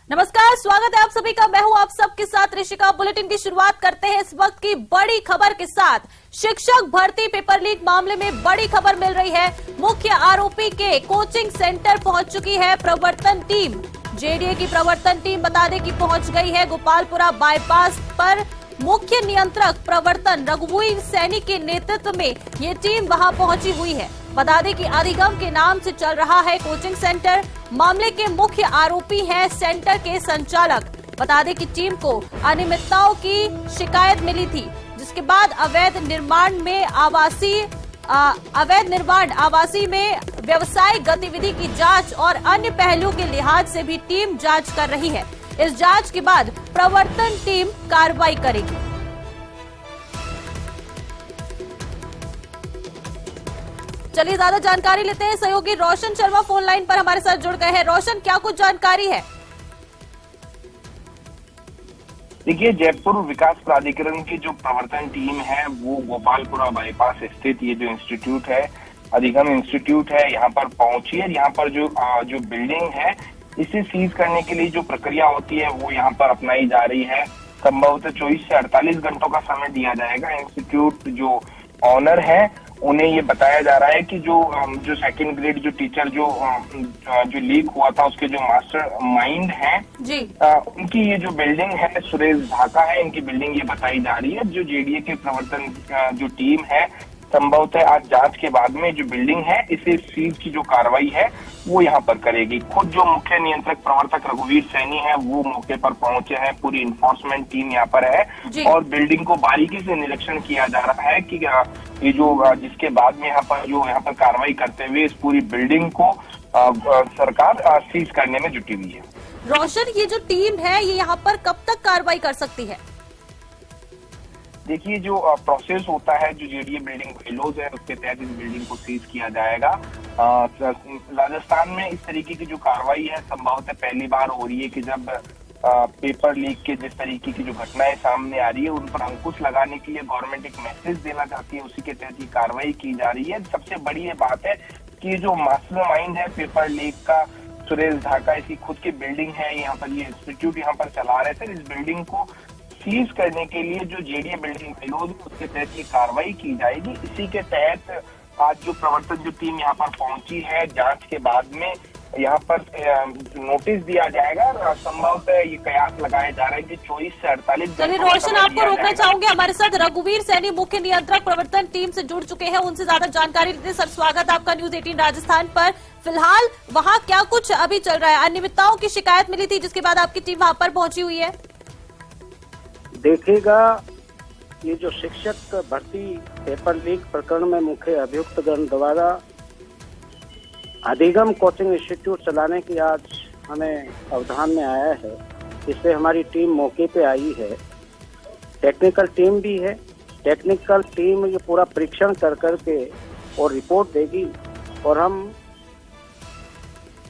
नमस्कार, स्वागत है आप सभी का। मैं हूं आप सबके साथ ऋषिका। बुलेटिन की शुरुआत करते हैं इस वक्त की बड़ी खबर के साथ। शिक्षक भर्ती पेपर लीक मामले में बड़ी खबर मिल रही है। मुख्य आरोपी के कोचिंग सेंटर पहुंच चुकी है प्रवर्तन टीम। जेडीए की प्रवर्तन टीम बता दें कि पहुंच गई है गोपालपुरा बाईपास पर। मुख्य नियंत्रक प्रवर्तन रघुवीर सैनी के नेतृत्व में ये टीम वहां पहुंची हुई है। बता दें कि अधिगम के नाम से चल रहा है कोचिंग सेंटर। मामले के मुख्य आरोपी हैं सेंटर के संचालक। बता दें कि टीम को अनियमितताओं की शिकायत मिली थी, जिसके बाद अवैध निर्माण आवासीय में व्यवसायिक गतिविधि की जांच और अन्य पहलुओं के लिहाज से भी टीम जांच कर रही है। इस जांच के बाद प्रवर्तन टीम कार्रवाई करेगी। चलिए ज्यादा जानकारी लेते हैं। सहयोगी रोशन शर्मा फोन लाइन पर हमारे साथ जुड़ गए हैं। रोशन, क्या कुछ जानकारी है? देखिए, जयपुर विकास प्राधिकरण की जो प्रवर्तन टीम है वो गोपालपुरा बाईपास स्थित ये जो इंस्टीट्यूट है, अधिगम इंस्टीट्यूट है, यहाँ पर पहुंची है। यहाँ पर जो बिल्डिंग है इसे सीज करने के लिए जो प्रक्रिया होती है वो यहाँ पर अपनाई जा रही है। संभवतः 24 से 48 घंटों का समय दिया जाएगा। इंस्टीट्यूट जो ऑनर है उन्हें ये बताया जा रहा है कि जो सेकंड ग्रेड जो टीचर जो लीक हुआ था उसके जो मास्टर माइंड है जी, उनकी ये जो बिल्डिंग है सुरेश ढाका है, इनकी बिल्डिंग ये बताई जा रही है। जो जेडीए के प्रवर्तन जो टीम है संभवतः आज जांच के बाद में जो बिल्डिंग है इसे सीज की जो कार्रवाई है वो यहाँ पर करेगी। खुद जो मुख्य नियंत्रक प्रवर्तक रघुवीर सैनी है वो मौके पर पहुंचे हैं। पूरी इन्फोर्समेंट टीम यहाँ पर है और बिल्डिंग को बारीकी से निरीक्षण किया जा रहा है कि ये जो जिसके बाद में यहाँ पर कार्रवाई करते हुए इस पूरी बिल्डिंग को सरकार सीज करने में जुटी हुई है। रोशन, ये जो टीम है ये यहाँ पर कब तक कार्रवाई कर सकती है? देखिए, जो प्रोसेस होता है, जो जेडीए बिल्डिंग फेलोज है उसके तहत इस बिल्डिंग को सीज किया जाएगा। राजस्थान में इस तरीके की जो कार्रवाई है संभवतः पहली बार हो रही है कि जब पेपर लीक के जिस तरीके की जो घटनाएं सामने आ रही है उन पर अंकुश लगाने के लिए गवर्नमेंट एक मैसेज देना चाहती है, उसी के तहत ये कार्रवाई की जा रही है। सबसे बड़ी ये बात है कि जो मास्टरमाइंड है पेपर लीक का सुरेश ढाका, इसकी खुद की बिल्डिंग है, यहाँ पर ये इंस्टीट्यूट यहाँ पर चला रहे थे। इस बिल्डिंग को सीज करने के लिए जो जेडीए बिल्डिंग फेलोज उसके तहत ये कार्रवाई की जाएगी। इसी के तहत आज जो प्रवर्तन जो टीम यहाँ पर पहुंची है, जांच के बाद में यहाँ पर नोटिस दिया जाएगा। संभवतः ये कयास लगाए जा रहे हैं कि 24 से 48। चलिए रोशन, आपको रोकना चाहूंगे। हमारे साथ रघुवीर सैनी मुख्य नियंत्रक प्रवर्तन टीम से जुड़ चुके हैं, उनसे ज्यादा जानकारी लेते हैं। सर, स्वागत आपका न्यूज 18 राजस्थान पर। फिलहाल वहाँ क्या कुछ अभी चल रहा है? अनियमितताओं की शिकायत मिली थी जिसके बाद आपकी टीम वहाँ पर पहुंची हुई है। देखिएगा, ये जो शिक्षक भर्ती पेपर लीक प्रकरण में मुख्य अभियुक्तगण द्वारा अधिगम कोचिंग इंस्टीट्यूट चलाने की आज हमें अवधान में आया है, इससे हमारी टीम मौके पे आई है। टेक्निकल टीम भी है। टेक्निकल टीम ये पूरा परीक्षण कर करके और रिपोर्ट देगी और हम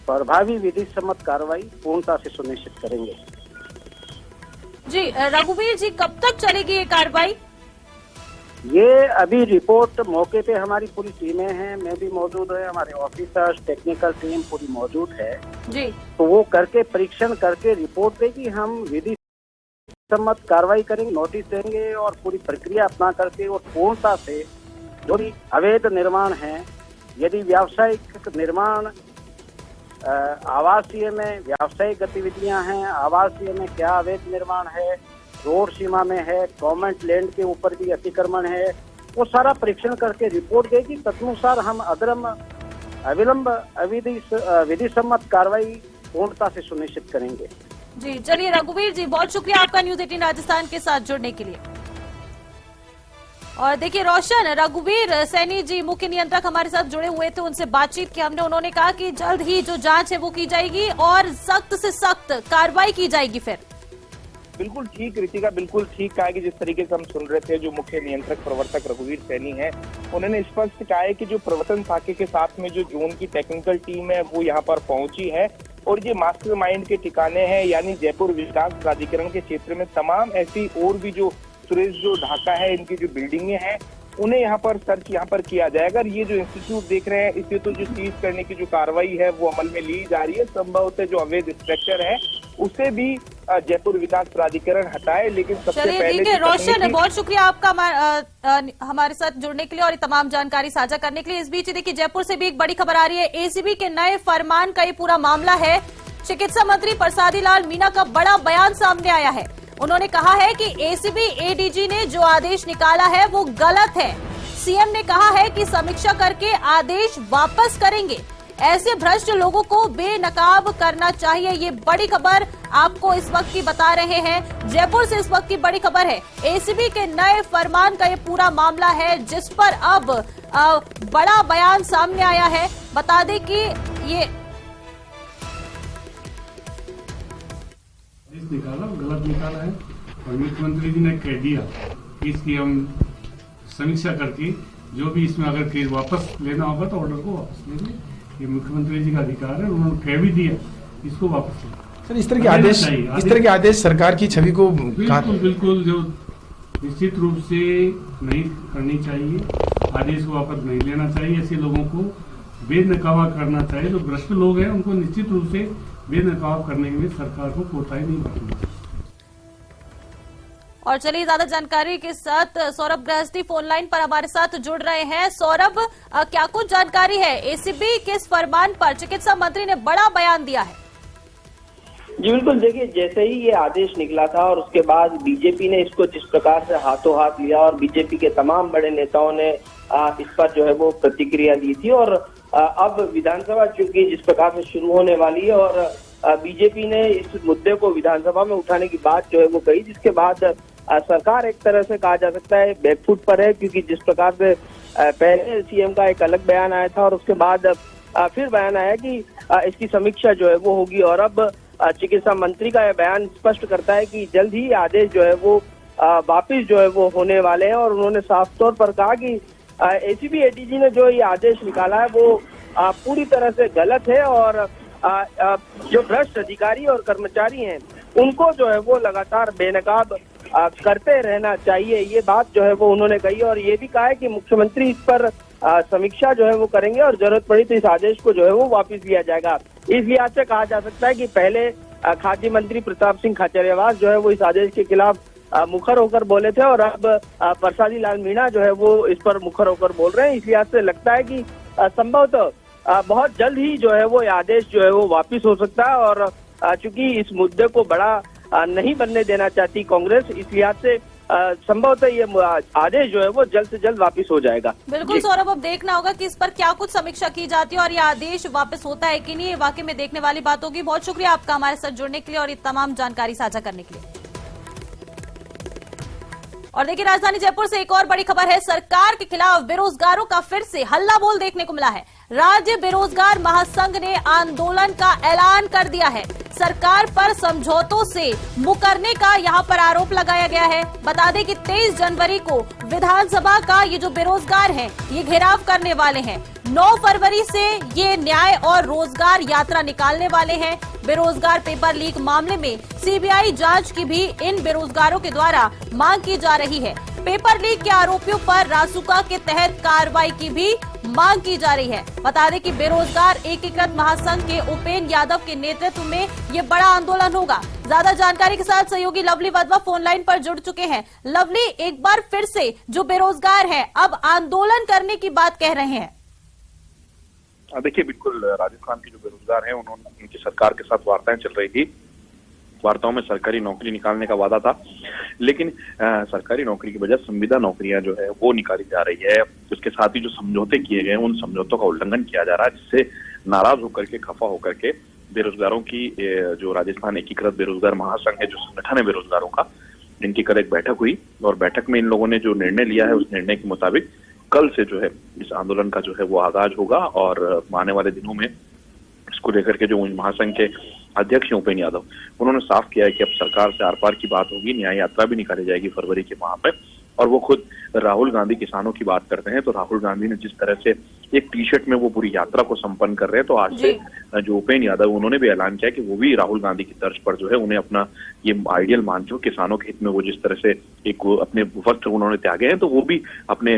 प्रभावी विधि सम्मत कार्रवाई पूर्णता से सुनिश्चित करेंगे। जी रघुवीर जी, कब तक चलेगी ये कार्रवाई? ये अभी रिपोर्ट मौके पे हमारी पूरी टीमें हैं, मैं भी मौजूद है, हमारे ऑफिसर्स, टेक्निकल टीम पूरी मौजूद है जी। तो वो करके परीक्षण करके रिपोर्ट देगी, हम विधि सम्मत कार्रवाई करेंगे, नोटिस देंगे और पूरी प्रक्रिया अपना करके और पूर्णता से जो भी अवैध निर्माण है, यदि व्यावसायिक निर्माण आवासीय में व्यावसायिक गतिविधियां हैं, आवासीय में क्या अवैध निर्माण है, रोड सीमा में है, गवर्नमेंट लैंड के ऊपर भी अतिक्रमण है, वो सारा परीक्षण करके रिपोर्ट देगी। तदनुसार हम अविलंब विधि सम्मत कार्रवाई पूर्णता से सुनिश्चित करेंगे। जी चलिए रघुवीर जी, बहुत शुक्रिया आपका न्यूज 18 राजस्थान के साथ जुड़ने के लिए। और देखिए रोशन, रघुवीर सैनी जी मुख्य नियंत्रक हमारे साथ जुड़े हुए थे, उनसे बातचीत की हमने। उन्होंने कहा कि जल्द ही जो जांच है वो की जाएगी और सख्त से सख्त कार्रवाई की जाएगी। फिर बिल्कुल ठीक ऋतिका, बिल्कुल ठीक कहा कि जिस तरीके से हम सुन रहे थे, जो मुख्य नियंत्रक प्रवर्तक रघुवीर सैनी है उन्होंने स्पष्ट कहा है कि जो प्रवर्तन शाखे के साथ में जो जोन की टेक्निकल टीम है वो यहाँ पर पहुंची है और ये मास्टरमाइंड के ठिकाने हैं, यानी जयपुर विकास प्राधिकरण के क्षेत्र में तमाम ऐसी और भी जो सुरेश जो ढाका है इनकी जो बिल्डिंगे हैं उन्हें यहाँ पर सर्च यहाँ पर किया जाएगा। ये जो इंस्टीट्यूट देख रहे हैं इसे तो जो सीज करने की जो कार्रवाई है वो अमल में ली जा रही है। संभवतः जो अवैध स्ट्रक्चर है उसे भी जयपुर विकास प्राधिकरण हटाए। लेकिन सबसे पहले ठीक है रोशन, बहुत शुक्रिया आपका हमारे साथ जुड़ने के लिए और तमाम जानकारी साझा करने के लिए। इस बीच देखिए जयपुर से भी एक बड़ी खबर आ रही है। एसीबी के नए फरमान का ये पूरा मामला है। चिकित्सा मंत्री प्रसादी लाल मीणा का बड़ा बयान सामने आया है। उन्होंने कहा है कि एसीबी एडीजी ने जो आदेश निकाला है वो गलत है। सीएम ने कहा है कि समीक्षा करके आदेश वापस करेंगे। ऐसे भ्रष्ट लोगों को बेनकाब करना चाहिए। ये बड़ी खबर आपको इस वक्त की बता रहे हैं। जयपुर से इस वक्त की बड़ी खबर है। एसीबी के नए फरमान का ये पूरा मामला है जिस पर अब बड़ा बयान सामने आया है। बता दें कि ये गलत निकाला है और मुख्यमंत्री जी ने कह दिया कि इसकी हम समीक्षा करके जो भी इसमें अगर केस वापस लेना होगा तो ऑर्डर को वापस लेंगे। ये मुख्यमंत्री जी का अधिकार है, उन्होंने कह भी दिया इसको वापस लेंगे। सर इस तरह के आदेश सरकार की छवि को बिल्कुल जो निश्चित रूप से नहीं करनी चाहिए। आदेश को वापस नहीं लेना चाहिए। ऐसे लोगों को बेनकाब करना चाहिए। जो भ्रष्ट लोग हैं उनको निश्चित रूप से बेनकाब करने के लिए सरकार को कोताही नहीं बरतनी चाहिए। और चलिए ज्यादा जानकारी के साथ सौरभ गृहस्थी फोन लाइन पर हमारे साथ जुड़ रहे हैं। सौरभ, क्या कुछ जानकारी है? एसीबी के इस फरमान पर चिकित्सा मंत्री ने बड़ा बयान दिया है। जी बिल्कुल, देखिए जैसे ही ये आदेश निकला था और उसके बाद बीजेपी ने इसको जिस प्रकार से हाथों हाथ लिया और बीजेपी के तमाम बड़े नेताओं ने इस पर जो है वो प्रतिक्रिया दी थी और अब विधानसभा चूंकि जिस प्रकार से शुरू होने वाली है और बीजेपी ने इस मुद्दे को विधानसभा में उठाने की बात जो है वो कही, जिसके बाद सरकार एक तरह से कहा जा सकता है बैकफुट पर है। क्योंकि जिस प्रकार से पहले सीएम का एक अलग बयान आया था और उसके बाद फिर बयान आया कि इसकी समीक्षा जो है वो होगी और अब चिकित्सा मंत्री का यह बयान स्पष्ट करता है कि जल्द ही आदेश जो है वो वापिस जो है वो होने वाले हैं। और उन्होंने साफ तौर पर कहा कि एसीबी एडीजी ने जो ये आदेश निकाला है वो पूरी तरह से गलत है और जो भ्रष्ट अधिकारी और कर्मचारी हैं उनको जो है वो लगातार बेनकाब करते रहना चाहिए। ये बात जो है वो उन्होंने कही और ये भी कहा है कि मुख्यमंत्री इस पर समीक्षा जो है वो करेंगे और जरूरत पड़ी तो इस आदेश को जो है वो वापस लिया जाएगा। इस लिहाज से कहा जा सकता है कि पहले खाद्य मंत्री प्रताप सिंह खाचरियावास जो है वो इस आदेश के खिलाफ मुखर होकर बोले थे और अब प्रसादी लाल मीणा जो है वो इस पर मुखर होकर बोल रहे हैं। इस लिहाज से लगता है कि संभवतः बहुत जल्द ही जो है वो आदेश जो है वो वापिस हो सकता है और चूंकि इस मुद्दे को बड़ा नहीं बनने देना चाहती कांग्रेस, इस लिहाज से संभवतः ये आदेश जो है वो जल्द से जल्द वापस हो जाएगा। बिल्कुल सौरभ, अब देखना होगा कि इस पर क्या कुछ समीक्षा की जाती है और ये आदेश वापस होता है कि नहीं, ये वाकई में देखने वाली बात होगी। बहुत शुक्रिया आपका हमारे साथ जुड़ने के लिए और ये तमाम जानकारी साझा करने के लिए। और देखिए राजधानी जयपुर से एक और बड़ी खबर है। सरकार के खिलाफ बेरोजगारों का फिर से हल्ला बोल देखने को मिला है। राज्य बेरोजगार महासंघ ने आंदोलन का ऐलान कर दिया है। सरकार पर समझौतों से मुकरने का यहां पर आरोप लगाया गया है। बता दें कि 23 जनवरी को विधानसभा का ये जो बेरोजगार हैं ये घेराव करने वाले हैं। 9 फरवरी से ये न्याय और रोजगार यात्रा निकालने वाले हैं। बेरोजगार पेपर लीक मामले में सीबीआई जांच की भी इन बेरोजगारों के द्वारा मांग की जा रही है। पेपर लीक के आरोपियों पर रासुका के तहत कार्रवाई की भी मांग की जा रही है। बता दें कि बेरोजगार एकीकृत महासंघ के उपेंद्र यादव के नेतृत्व में ये बड़ा आंदोलन होगा। ज्यादा जानकारी के साथ सहयोगी लवली वधवा फोन लाइन पर जुड़ चुके हैं। लवली, एक बार फिर से जो बेरोजगार हैं अब आंदोलन करने की बात कह रहे हैं। देखिए बिल्कुल, राजस्थान के जो बेरोजगार हैं उन्होंने उनकी सरकार के साथ वार्ताएं चल रही थी। वार्ताओं में सरकारी नौकरी निकालने का वादा था, लेकिन सरकारी नौकरी की बजाय संविदा नौकरियां जो है वो निकाली जा रही है। उसके साथ ही जो समझौते किए गए उन समझौतों का उल्लंघन किया जा रहा है, जिससे नाराज होकर के, खफा होकर के बेरोजगारों की जो राजस्थान एकीकृत बेरोजगार महासंघ है, जो संगठन है बेरोजगारों का, इनकी कल एक बैठक हुई और बैठक में इन लोगों ने जो निर्णय लिया है उस निर्णय के मुताबिक कल से जो है इस आंदोलन का जो है वो आगाज होगा और आने वाले दिनों में इसको लेकर के जो महासंघ के अध्यक्ष हैं उपेंद्र यादव, उन्होंने साफ किया है कि अब सरकार से आर पार की बात होगी। न्याय यात्रा भी निकाली जाएगी फरवरी के माह में और वो खुद राहुल गांधी किसानों की बात करते हैं। तो राहुल गांधी ने जिस तरह से एक टी शर्ट में वो पूरी यात्रा को संपन्न कर रहे हैं। तो आज से जो उपेंद्र यादव उन्होंने भी ऐलान किया कि वो भी राहुल गांधी की तर्ज पर जो है उन्हें अपना ये आइडियल मानते हो, किसानों के हित में वो जिस तरह से एक अपने वस्त्र उन्होंने त्यागे हैं, तो वो भी अपने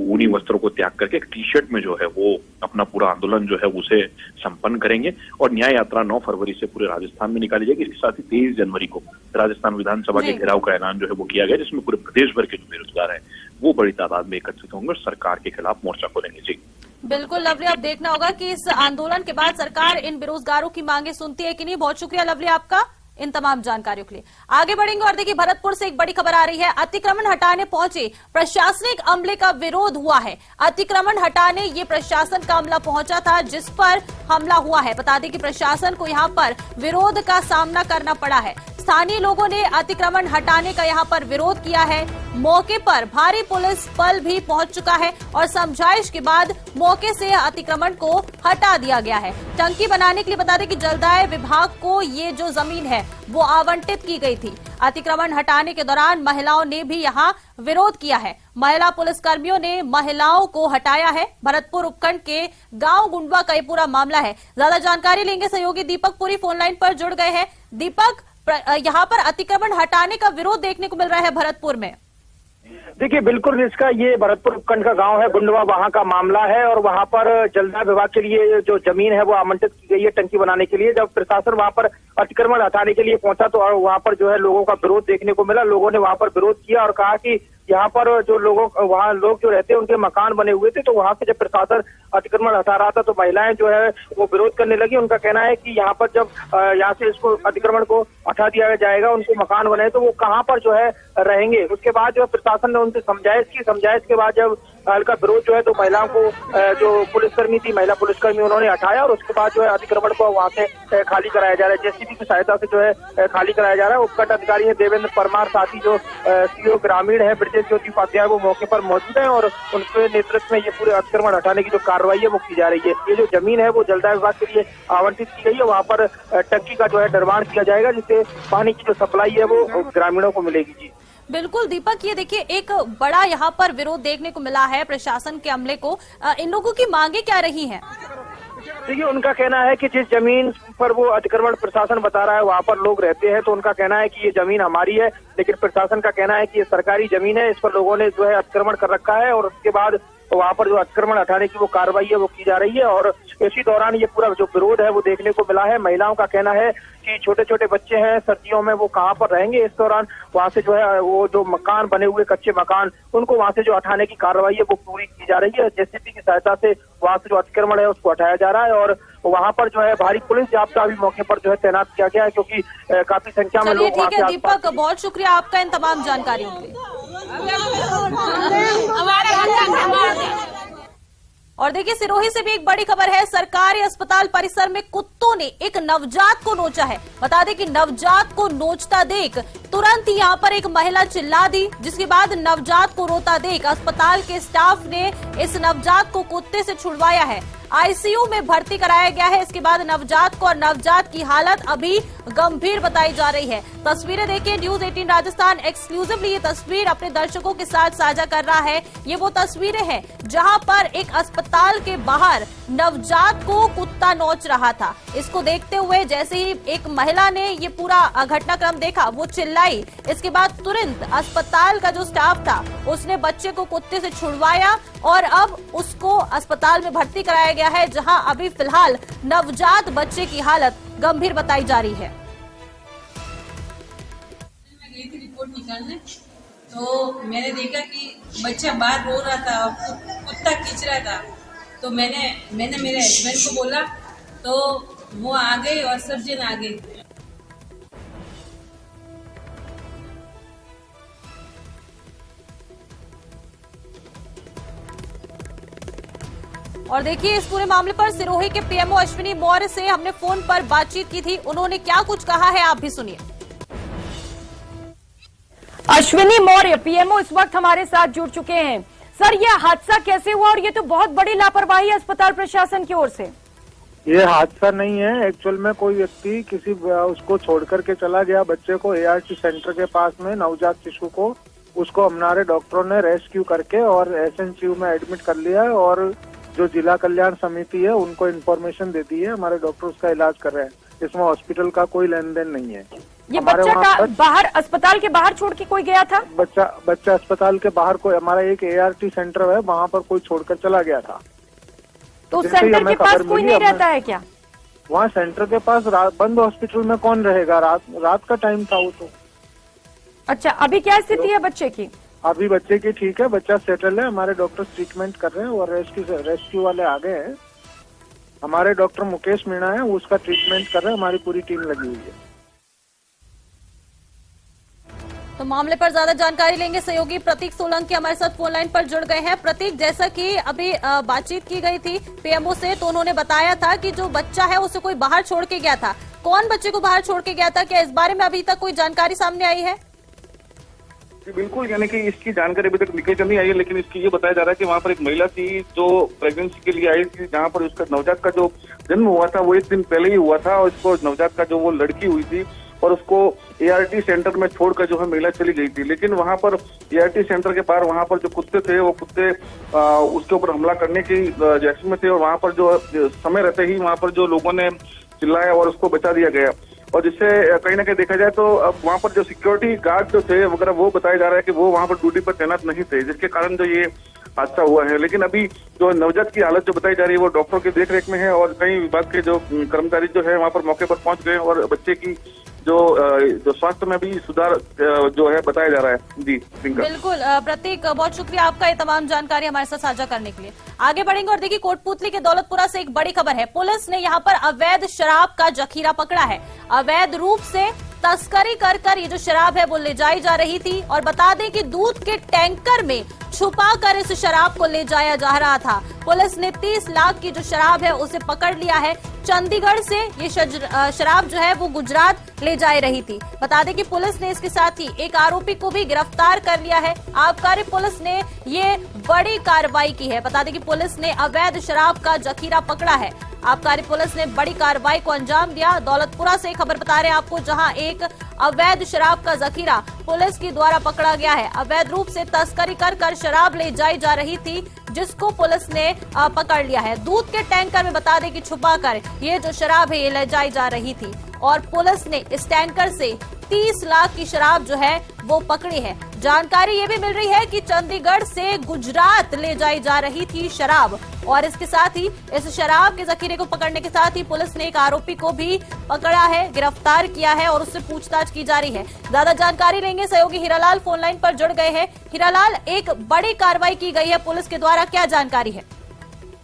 ऊनी वस्त्रों को त्याग करके एक टी शर्ट में जो है वो अपना पूरा आंदोलन जो है उसे संपन्न करेंगे। और न्याय यात्रा 9 फरवरी से पूरे राजस्थान में निकाली जाएगी। इसके साथ ही 23 जनवरी को राजस्थान विधानसभा के घेराव का ऐलान जो है वो किया गया, जिसमें पूरे प्रदेश भर के जो बेरोजगार हैं वो बड़ी तादाद में एकत्रित होंगे और सरकार के खिलाफ मोर्चा खोलेंगे। जी बिल्कुल लवली, अब देखना होगा कि इस आंदोलन के बाद सरकार इन बेरोजगारों की मांगे सुनती है कि नहीं। बहुत शुक्रिया लवली आपका इन तमाम जानकारियों के लिए। आगे बढ़ेंगे और देखिए भरतपुर से एक बड़ी खबर आ रही है। अतिक्रमण हटाने पहुंचे प्रशासनिक अमले का विरोध हुआ है। अतिक्रमण हटाने ये प्रशासन का अमला पहुंचा था जिस पर हमला हुआ है। बता दें कि प्रशासन को यहां पर विरोध का सामना करना पड़ा है। स्थानीय लोगों ने अतिक्रमण हटाने का यहां पर विरोध किया है। मौके पर भारी पुलिस बल भी पहुंच चुका है और समझाइश के बाद मौके से अतिक्रमण को हटा दिया गया है। टंकी बनाने के लिए बता दें कि जलदाय विभाग को ये जो जमीन है वो आवंटित की गई थी। अतिक्रमण हटाने के दौरान महिलाओं ने भी यहां विरोध किया है। महिला पुलिसकर्मियों ने महिलाओं को हटाया है। भरतपुर उपखंड के गांव गुंडवा का ये पूरा मामला है। ज्यादा जानकारी लेंगे, सहयोगी दीपक पूरी फोनलाइन पर जुड़ गए हैं। दीपक, यहाँ पर अतिक्रमण हटाने का विरोध देखने को मिल रहा है भरतपुर में। देखिए बिल्कुल, इसका ये भरतपुर उपखंड का गांव है गुंडवा, वहां का मामला है और वहां पर जलदाय विभाग के लिए जो जमीन है वो आवंटित की गई है टंकी बनाने के लिए। जब प्रशासन वहां पर अतिक्रमण हटाने के लिए पहुंचा तो वहां पर जो है लोगों का विरोध देखने को मिला। लोगों ने वहां पर विरोध किया और कहा कि यहाँ पर जो वहाँ लोग जो रहते हैं उनके मकान बने हुए थे, तो वहां से जब प्रशासन अतिक्रमण हटा रहा था तो महिलाएं जो है वो विरोध करने लगी। उनका कहना है कि यहाँ पर जब यहाँ से इसको अतिक्रमण को हटा दिया जाएगा, उनको मकान बने तो वो कहाँ पर जो है रहेंगे। उसके बाद जो प्रशासन ने उनसे समझाइश की। समझाइश के बाद जब हल्का विरोध जो है तो महिलाओं को जो पुलिसकर्मी थी, महिला पुलिसकर्मी, उन्होंने हटाया और उसके बाद जो है अतिक्रमण को वहां से खाली कराया जा रहा है। जेसीबी की सहायता से जो है खाली कराया जा रहा है। उपखंड अधिकारी है देवेंद्र परमार, साथ ही जो सीओ ग्रामीण है ब्रजेश ज्योति उपाध्याय वो मौके पर मौजूद है और उनके नेतृत्व में ये पूरे अतिक्रमण हटाने की जो कार्रवाई है वो की जा रही है। ये जो जमीन है वो जलदाय विभाग के लिए आवंटित की गई है। वहाँ पर टंकी का जो है निर्माण किया जाएगा जिससे पानी की जो सप्लाई है वो ग्रामीणों को मिलेगी। जी बिल्कुल दीपक, ये देखिए एक बड़ा यहाँ पर विरोध देखने को मिला है प्रशासन के अमले को। इन लोगों की मांगे क्या रही हैं? देखिए उनका कहना है कि जिस जमीन पर वो अतिक्रमण प्रशासन बता रहा है वहाँ पर लोग रहते हैं, तो उनका कहना है कि ये जमीन हमारी है, लेकिन प्रशासन का कहना है कि ये सरकारी जमीन है, इस पर लोगों ने जो है अतिक्रमण कर रखा है और उसके बाद वहाँ पर जो अतिक्रमण हटाने की वो कार्रवाई है वो की जा रही है। और इसी दौरान ये पूरा जो विरोध है वो देखने को मिला है। महिलाओं का कहना है कि छोटे छोटे बच्चे हैं, सर्दियों में वो कहाँ पर रहेंगे। इस दौरान वहाँ से जो है वो जो मकान बने हुए कच्चे मकान, उनको वहाँ से जो हटाने की कार्रवाई है वो पूरी की जा रही है। जेसीबी की सहायता से वहाँ से जो अतिक्रमण है उसको हटाया जा रहा है और वहाँ पर जो है भारी पुलिस जाब्ता भी मौके पर जो है तैनात किया गया है, क्योंकि काफी संख्या में लोग। ठीक है दीपक, बहुत शुक्रिया आपका इन तमाम जानकारियों के लिए। और देखिए सिरोही से भी एक बड़ी खबर है। सरकारी अस्पताल परिसर में कुत्तों ने एक नवजात को नोचा है। बता दें कि नवजात को नोचता देख तुरंत ही यहाँ पर एक महिला चिल्ला दी, जिसके बाद नवजात को रोता देख अस्पताल के स्टाफ ने इस नवजात को कुत्ते से छुड़वाया है। आईसीयू में भर्ती कराया गया है। इसके बाद नवजात को और नवजात की हालत अभी गंभीर बताई जा रही है। तस्वीरें देखिए, न्यूज 18 राजस्थान एक्सक्लूसिवली ये तस्वीर अपने दर्शकों के साथ साझा कर रहा है। ये वो तस्वीरें हैं जहां पर एक अस्पताल के बाहर नवजात को कुत्ता नोच रहा था। इसको देखते हुए जैसे ही एक महिला ने ये पूरा घटनाक्रम देखा वो चिल्लाई। इसके बाद तुरंत अस्पताल का जो स्टाफ था उसने बच्चे को कुत्ते से छुड़वाया और अब उसको अस्पताल में भर्ती कराया गया है, जहां अभी फिलहाल नवजात बच्चे की हालत गंभीर बताई जा रही है। मैं गई थी रिपोर्ट निकालने, तो मैंने देखा कि बच्चा बाहर रो रहा था और कुत्ता खींच रहा था। तो मैंने मेरे हस्बैंड को बोला तो वो आ गए और सर्जन आ गए। और देखिए इस पूरे मामले पर सिरोही के पीएमओ अश्विनी मौर्य से हमने फोन पर बातचीत की थी। उन्होंने क्या कुछ कहा है आप भी सुनिए। अश्विनी मौर्य पीएमओ इस वक्त हमारे साथ जुड़ चुके हैं। सर, ये हादसा कैसे हुआ और ये तो बहुत बड़ी लापरवाही है अस्पताल प्रशासन की ओर से। ये हादसा नहीं है, एक्चुअल में कोई व्यक्ति किसी उसको छोड़ करके चला गया, बच्चे को ART सेंटर के पास में नवजात शिशु को, उसको हमारे डॉक्टरों ने रेस्क्यू करके और SNCU में एडमिट कर लिया है और जो जिला कल्याण समिति है उनको इन्फॉर्मेशन दे दी है, हमारे डॉक्टर उसका इलाज कर रहे हैं, इसमें हॉस्पिटल का कोई लेन देन नहीं है। ये बच्चा का बाहर अस्पताल के बाहर छोड़ के कोई गया था? बच्चा अस्पताल के बाहर कोई, हमारा एक ART सेंटर है, वहाँ पर कोई छोड़कर चला गया था। तो सेंटर के पास कोई नहीं रहता है क्या? वहाँ सेंटर के पास बंद हॉस्पिटल में कौन रहेगा? रात का टाइम था वो तो। अच्छा, अभी क्या स्थिति है बच्चे की? अभी बच्चे की ठीक है, बच्चा सेटल है, हमारे डॉक्टर ट्रीटमेंट कर रहे हैं और रेस्क्यू वाले आ गए हैं। हमारे डॉक्टर मुकेश मीणा है, वो उसका ट्रीटमेंट कर रहे हैं, हमारी पूरी टीम लगी हुई है। तो मामले पर ज्यादा जानकारी लेंगे सहयोगी प्रतीक सोलंकी हमारे साथ फोन लाइन पर जुड़ गए हैं। प्रतीक, जैसा कि अभी बातचीत की गई थी पीएमओ से, तो उन्होंने बताया था कि जो बच्चा है उसे कोई बाहर छोड़ के गया था। कौन बच्चे को बाहर छोड़ के गया था, क्या इस बारे में अभी तक कोई जानकारी सामने आई है? जी बिल्कुल, यानी कि इसकी जानकारी अभी तक निकल कर नहीं आई है, लेकिन इसकी ये बताया जा रहा है कि वहाँ पर एक महिला थी जो प्रेगनेंसी के लिए आई थी, जहाँ पर उसका नवजात का जो जन्म हुआ था वो 1 दिन पहले ही हुआ था, और उसको नवजात का जो वो लड़की हुई थी और उसको ART सेंटर में छोड़कर जो है महिला चली गई थी। लेकिन वहाँ पर ART सेंटर के पार वहाँ पर जो कुत्ते थे वो कुत्ते उसके ऊपर हमला करने की जैसे में थे, और वहाँ पर जो समय रहते ही वहाँ पर जो लोगों ने चिल्लाया और उसको बचा दिया गया। और जिससे कहीं ना कहीं देखा जाए तो अब वहाँ पर जो सिक्योरिटी गार्ड जो थे वगैरह वो बताया जा रहा है कि वो वहाँ पर ड्यूटी पर तैनात नहीं थे, जिसके कारण जो ये हादसा हुआ है। लेकिन अभी जो नवजात की हालत जो बताई जा रही है वो डॉक्टरों की देखरेख में है, और कई विभाग के जो कर्मचारी जो है वहाँ पर मौके पर पहुंच गए और बच्चे की जो स्वास्थ्य में भी सुधार जो है बताया जा रहा है। जी बिल्कुल प्रतीक, बहुत शुक्रिया आपका ये तमाम जानकारी हमारे साथ साझा करने के लिए। आगे बढ़ेंगे और देखिए कोटपुतली के दौलतपुरा से एक बड़ी खबर है। पुलिस ने यहाँ पर अवैध शराब का जखीरा पकड़ा है। अवैध रूप से तस्करी कर ये जो शराब है वो ले जाई जा रही थी, और बता दें कि दूध के टैंकर में छुपाकर इस शराब को ले जाया जा रहा था। पुलिस ने 30 लाख की जो शराब है उसे पकड़ लिया है। चंडीगढ़ से ये शराब जो है वो गुजरात ले जा रही थी। बता दें कि पुलिस ने इसके साथ ही एक आरोपी को भी गिरफ्तार कर लिया है। आबकारी पुलिस ने ये बड़ी कार्रवाई की है। बता दें कि पुलिस ने अवैध शराब का जखीरा पकड़ा है। आबकारी पुलिस ने बड़ी कार्रवाई को अंजाम दिया। दौलतपुरा से खबर बता रहे हैं आपको, जहां एक अवैध शराब का जखीरा पुलिस के द्वारा पकड़ा गया है। अवैध रूप से तस्करी कर शराब ले जाई जा रही थी, जिसको पुलिस ने पकड़ लिया है। दूध के टैंकर में बता दें कि छुपाकर ये जो शराब है ये ले जाई जा रही थी, और पुलिस ने इस टैंकर से 30 लाख की शराब जो है वो पकड़ी है। जानकारी ये भी मिल रही है कि चंडीगढ़ से गुजरात ले जाई जा रही थी शराब, और इसके साथ ही इस शराब के जखीरे को पकड़ने के साथ ही पुलिस ने एक आरोपी को भी पकड़ा है, गिरफ्तार किया है, और उससे पूछताछ की जा रही है। ज्यादा जानकारी लेंगे, सहयोगी हीरालाल फोन लाइन पर जुड़ गए हैं। हीरालाल, एक बड़ी कार्रवाई की गई है पुलिस के द्वारा, क्या जानकारी है?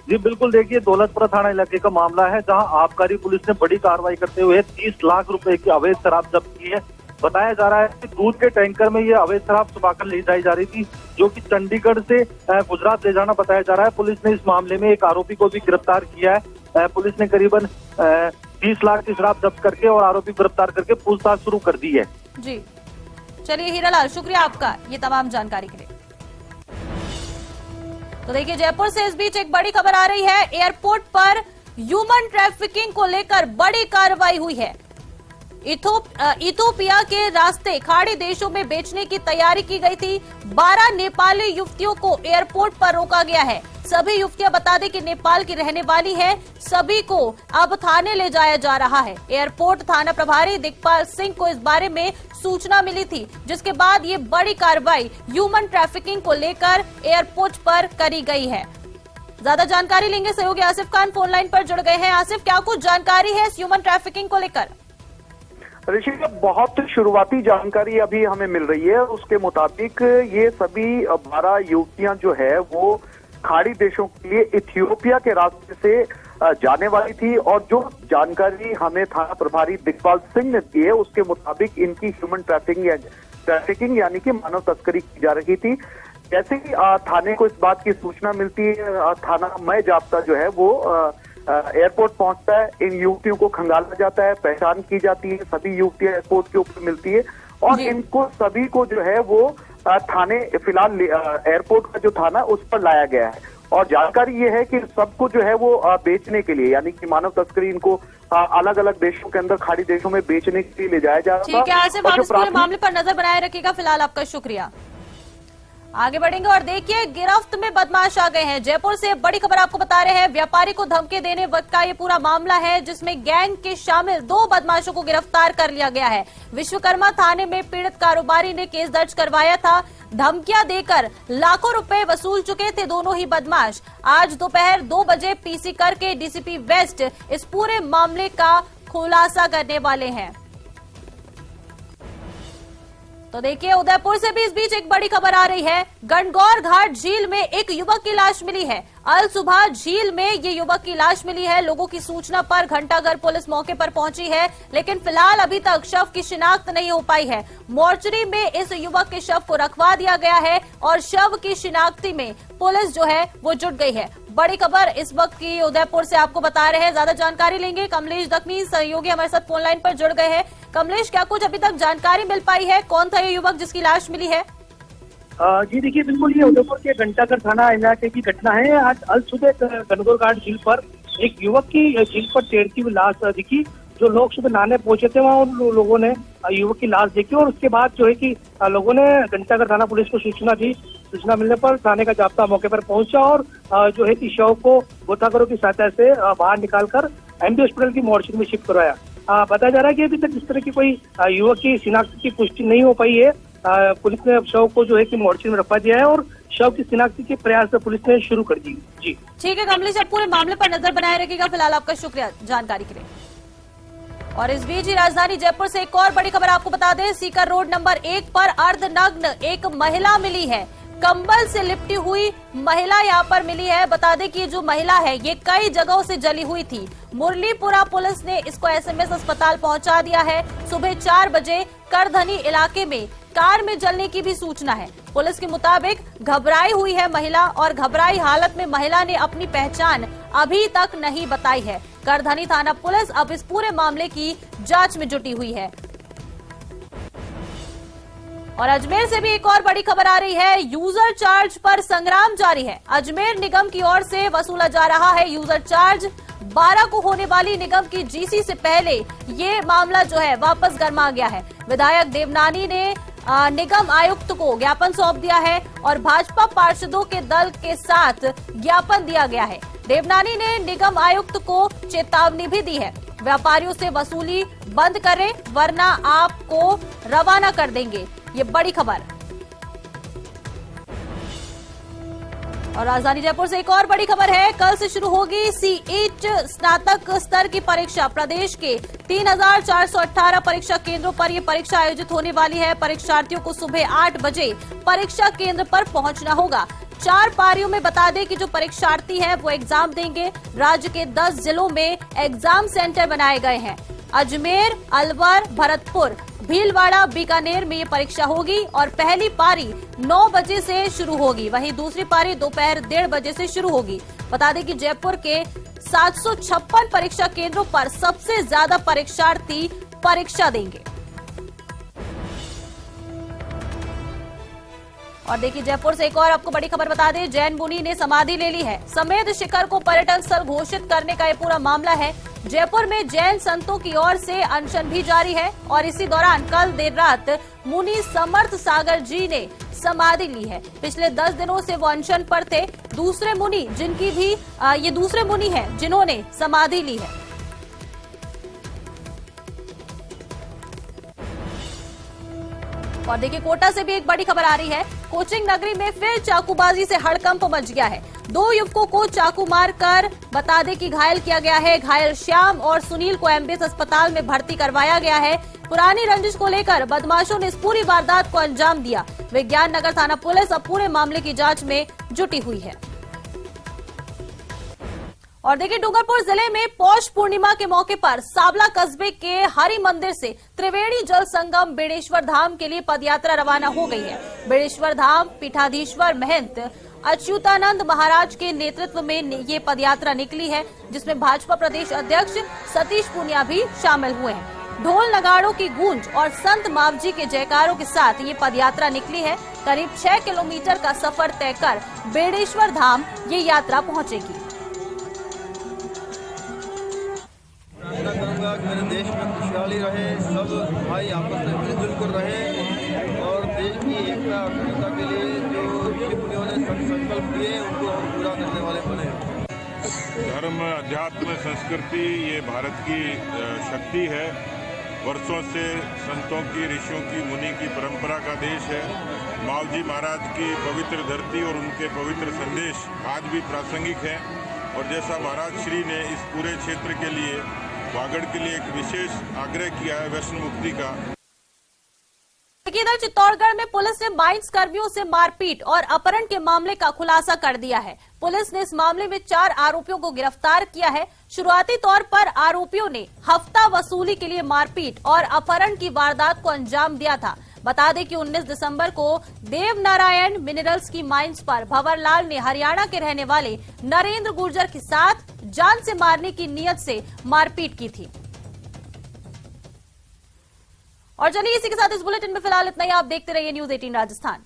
जी बिल्कुल, देखिए दौलतपुरा थाना इलाके का मामला है, जहां आबकारी पुलिस ने बड़ी कार्रवाई करते हुए 30 लाख रुपए की अवैध शराब जब्त की है। बताया जा रहा है कि दूध के टैंकर में ये अवैध शराब छुपाकर ले जाई जा रही थी, जो कि चंडीगढ़ से गुजरात ले जाना बताया जा रहा है। पुलिस ने इस मामले में एक आरोपी को भी गिरफ्तार किया है। पुलिस ने करीबन 30 लाख की शराब जब्त करके और आरोपी गिरफ्तार करके पूछताछ शुरू कर दी है। जी चलिए हीरालाल, शुक्रिया आपका ये तमाम जानकारी के लिए। तो देखिए जयपुर से इस बीच एक बड़ी खबर आ रही है। एयरपोर्ट पर ह्यूमन ट्रैफिकिंग को लेकर बड़ी कार्रवाई हुई है। इथोपिया के रास्ते खाड़ी देशों में बेचने की तैयारी की गई थी। 12 नेपाली युवतियों को एयरपोर्ट पर रोका गया है। सभी युवतियां बता दें कि नेपाल की रहने वाली हैं। सभी को अब थाने ले जाया जा रहा है। एयरपोर्ट थाना प्रभारी दिग्पाल सिंह को इस बारे में सूचना मिली थी, जिसके बाद ये बड़ी कार्रवाई ह्यूमन ट्रैफिकिंग को लेकर एयरपोर्ट पर करी गई है। ज्यादा जानकारी लेंगे, सहयोगी आसिफ खान फोन लाइन पर जुड़ गए हैं। आसिफ, क्या कुछ जानकारी है इस ह्यूमन ट्रैफिकिंग को लेकर? ऋषि, बहुत शुरुआती जानकारी अभी हमें मिल रही है। उसके मुताबिक ये सभी 12 युवतियां जो है वो खाड़ी देशों के लिए इथियोपिया के रास्ते से जाने वाली थी, और जो जानकारी हमें थाना प्रभारी दिग्पाल सिंह ने दी है उसके मुताबिक इनकी ह्यूमन ट्रैफिकिंग यानी कि मानव तस्करी की जा रही थी। जैसे ही थाने को इस बात की सूचना मिलती है, थाना मय जाब्ता जो है वो एयरपोर्ट पहुंचता है। इन युवतियों को खंगाला जाता है, पहचान की जाती है, सभी युवतियां एयरपोर्ट के ऊपर मिलती है, और इनको सभी को जो है वो थाने, फिलहाल एयरपोर्ट का जो थाना उस पर लाया गया है। और जानकारी ये है कि सबको जो है वो बेचने के लिए, यानी कि मानव तस्करी इनको अलग अलग देशों के अंदर, खाड़ी देशों में बेचने के लिए ले जाया जा रहा था। ठीक है आसिफ, आप इस पूरे मामले पर नजर बनाए रखिएगा। फिलहाल आपका शुक्रिया। आगे बढ़ेंगे और देखिए गिरफ्त में बदमाश आ गए हैं। जयपुर से बड़ी खबर आपको बता रहे हैं। व्यापारी को धमकी देने वक्त का ये पूरा मामला है, जिसमें गैंग के शामिल 2 बदमाशों को गिरफ्तार कर लिया गया है। विश्वकर्मा थाने में पीड़ित कारोबारी ने केस दर्ज करवाया था। धमकियां देकर लाखों रुपए वसूल चुके थे दोनों ही बदमाश। आज दोपहर 2 बजे पीसी करके डीसीपी वेस्ट इस पूरे मामले का खुलासा करने वाले हैं। तो देखिए उदयपुर से भी इस बीच एक बड़ी खबर आ रही है। गणगौर घाट झील में एक युवक की लाश मिली है। अल सुबह झील में ये युवक की लाश मिली है। लोगों की सूचना पर घंटाघर पुलिस मौके पर पहुंची है, लेकिन फिलहाल अभी तक शव की शिनाख्त नहीं हो पाई है। मोर्चरी में इस युवक के शव को रखवा दिया गया है और शव की शिनाख्ती में पुलिस जो है वो जुट गई है। बड़ी खबर इस वक्त की उदयपुर से आपको बता रहे हैं। ज्यादा जानकारी लेंगे, कमलेश दखनी सहयोगी हमारे साथ फोन लाइन पर जुड़ गए हैं। कमलेश, क्या कुछ अभी तक जानकारी मिल पाई है? कौन था ये युवक जिसकी लाश मिली है? जी देखिए, बिल्कुल ये उदयपुर के घंटाघर थाना इलाके की घटना है। आज अल सुबह गणगौर घाट झील पर एक युवक की झील पर तैरती हुई लाश दिखी। जो लोग सुबह नहाने पहुंचे थे वहाँ उन लोगों ने युवक की लाश देखी और उसके बाद जो है कि लोगों ने घंटाघर थाना पुलिस को सूचना दी। सूचना मिलने पर थाने का जाब्ता मौके पर पहुंचा और जो है कि शव को गोताखोरों की सहायता से बाहर निकालकर एमडी हॉस्पिटल की मोर्चरी में शिफ्ट करवाया। बताया जा रहा है कि अभी तक इस तरह की कोई युवक की शिनाख्त की पुष्टि नहीं हो पाई है। पुलिस ने अब शव को जो है कि मोर्चरी में रखवा दिया है और शव की शिनाख्त के प्रयास पुलिस ने शुरू कर दी। जी ठीक है कमलेश, अब पूरे मामले पर नजर बनाए रखिएगा। फिलहाल आपका शुक्रिया जानकारी के लिए। और इस बीच ही राजधानी जयपुर से एक और बड़ी खबर आपको बता दें। सीकर रोड नंबर 1 पर अर्धनग्न एक महिला मिली है। कंबल से लिपटी हुई महिला यहाँ पर मिली है। बता दें कि जो महिला है ये कई जगहों से जली हुई थी। मुरलीपुरा पुलिस ने इसको एसएमएस अस्पताल पहुंचा दिया है। सुबह 4 बजे करधनी इलाके में कार में जलने की भी सूचना है। पुलिस के मुताबिक घबराई हुई है महिला और घबराई हालत में महिला ने अपनी पहचान अभी तक नहीं बताई है। करधनी थाना पुलिस अब इस पूरे मामले की जांच में जुटी हुई है। और अजमेर से भी एक और बड़ी खबर आ रही है। यूजर चार्ज पर संग्राम जारी है। अजमेर निगम की ओर से वसूला जा रहा है यूजर चार्ज। 12 को होने वाली निगम की जीसी से पहले ये मामला जो है वापस गरमा गया है। विधायक देवनानी ने निगम आयुक्त को ज्ञापन सौंप दिया है और भाजपा पार्षदों के दल के साथ ज्ञापन दिया गया है। देवनानी ने निगम आयुक्त को चेतावनी भी दी है, व्यापारियों से वसूली बंद करें वरना आपको रवाना कर देंगे। ये बड़ी खबर। और राजधानी जयपुर से एक और बड़ी खबर है। कल से शुरू होगी C8 स्नातक स्तर की परीक्षा। प्रदेश के 3418 परीक्षा केंद्रों पर यह परीक्षा आयोजित होने वाली है। परीक्षार्थियों को सुबह 8 बजे परीक्षा केंद्र पर पहुंचना होगा। 4 पारियों में बता दें कि जो परीक्षार्थी हैं वो एग्जाम देंगे। राज्य के 10 जिलों में एग्जाम सेंटर बनाए गए हैं। अजमेर, अलवर, भरतपुर, भीलवाड़ा, बीकानेर में ये परीक्षा होगी और पहली पारी 9 बजे से शुरू होगी। वहीं दूसरी पारी दोपहर 1:30 बजे से शुरू होगी। बता दें कि जयपुर के 756 परीक्षा केंद्रों पर सबसे ज्यादा परीक्षार्थी परीक्षा देंगे। और देखिए जयपुर से एक और आपको बड़ी खबर बता दें। जैन मुनि ने समाधि ले ली है। समेत शिखर को पर्यटन स्थल घोषित करने का ये पूरा मामला है। जयपुर में जैन संतों की ओर से अनशन भी जारी है और इसी दौरान कल देर रात मुनि समर्थ सागर जी ने समाधि ली है। पिछले 10 दिनों से वो अनशन पर थे। दूसरे मुनि जिनकी भी ये दूसरे मुनि हैं जिन्होंने समाधि ली है। और देखिए कोटा से भी एक बड़ी खबर आ रही है। कोचिंग नगरी में फिर चाकूबाजी से हड़कंप मच गया है। 2 युवकों को चाकू मारकर बता दें कि घायल किया गया है। घायल श्याम और सुनील को एमबीएस अस्पताल में भर्ती करवाया गया है। पुरानी रंजिश को लेकर बदमाशों ने इस पूरी वारदात को अंजाम दिया। विज्ञान नगर थाना पुलिस अब पूरे मामले की जांच में जुटी हुई है। और देखिए डूंगरपुर जिले में पौष पूर्णिमा के मौके पर सावला कस्बे के हरि मंदिर से त्रिवेणी जल संगम बेड़ेश्वर धाम के लिए पदयात्रा रवाना हो गई है। बेड़ेश्वर धाम पीठाधीश्वर महंत अच्युतानंद महाराज के नेतृत्व में ये पदयात्रा निकली है, जिसमें भाजपा प्रदेश अध्यक्ष सतीश पूनिया भी शामिल हुए हैं। ढोल नगाड़ों की गूंज और संत मावजी के जयकारों के साथ ये पदयात्रा निकली है। करीब 6 किलोमीटर का सफर तय कर बेड़ेश्वर धाम ये यात्रा पहुंचेगी। प्रार्थना करूंगा कि मेरे देश में खुशहाली रहे, सब भाई आपस में मिलजुल कर रहे और देश देश की एकता अखंडता के लिए जो ऋषि मुनियों ने संकल्प लिए उनको हम पूरा करने वाले बने। धर्म, अध्यात्म, संस्कृति ये भारत की शक्ति है। वर्षों से संतों की, ऋषियों की, मुनि की परंपरा का देश है। मावजी महाराज की पवित्र धरती और उनके पवित्र संदेश आज भी प्रासंगिक हैं। और जैसा महाराज श्री ने इस पूरे क्षेत्र के लिए, वागड़ के लिए एक विशेष आग्रह किया है वैष्णव मुक्ति का। इधर चित्तौड़गढ़ में पुलिस ने माइंस कर्मियों से मारपीट और अपहरण के मामले का खुलासा कर दिया है। पुलिस ने इस मामले में 4 आरोपियों को गिरफ्तार किया है। शुरुआती तौर पर आरोपियों ने हफ्ता वसूली के लिए मारपीट और अपहरण की वारदात को अंजाम दिया था। बता दें कि 19 दिसंबर को देवनारायण मिनरल्स की माइंस पर भंवरलाल ने हरियाणा के रहने वाले नरेंद्र गुर्जर के साथ जान से मारने की नीयत से मारपीट की थी। और चलिए इसी के साथ इस बुलेटिन में फिलहाल इतना ही। आप देखते रहिए न्यूज़ 18 राजस्थान।